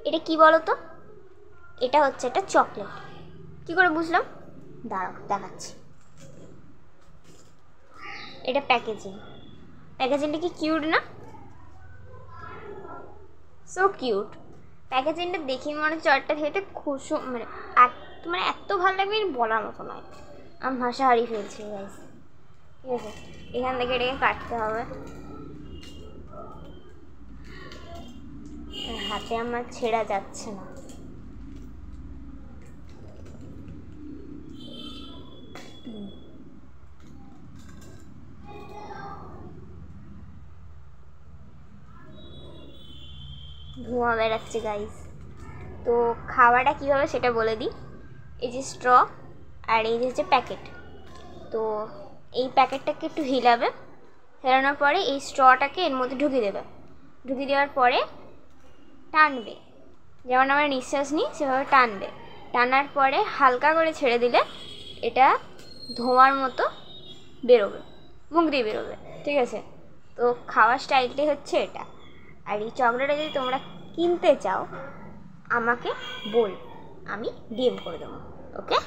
এটা কি বলো তো? এটা হচ্ছে একটা চকলেট। কি করে বুঝলাম? দাঁড়াও দেখাচ্ছি। এটা প্যাকেজিংটা কি কিউট না? So cute. প্যাকেজিংটা দেখি মনে হচ্ছে চটটা খেতে খুশি, মানে এত ভালো লাগবে বলার মতো নয়। আমি ভাষা হারিয়ে ফেলছি গাইস। ঠিক আছে, এখান থেকে এটাকে কাটতে হবে। হাতে আমার ছেঁড়া যাচ্ছে না। ধোঁয়া বেড়াচ্ছে গাইস। তো খাওয়াটা কীভাবে সেটা বলে দিই। এই যে স্ট্র আর এই যে হচ্ছে প্যাকেট। তো এই প্যাকেটটাকে একটু হেলানোর পরে এই স্ট্রটাকে এর মধ্যে ঢুকিয়ে দেওয়ার পরে টানবে, যেমন আমরা নিঃশ্বাস নিই সেভাবে টানবে। টানার পরে হালকা করে ছেড়ে দিলে এটা ধোঁয়ার মতো বেরোবে, মুখ দিয়ে বেরোবে। ঠিক আছে, তো খাওয়ার স্টাইলটাই হচ্ছে এটা। আর এই চকলেটটা যদি তোমরা কিনতে চাও আমাকে বল, আমি ডিএম করে দেবো। ওকে।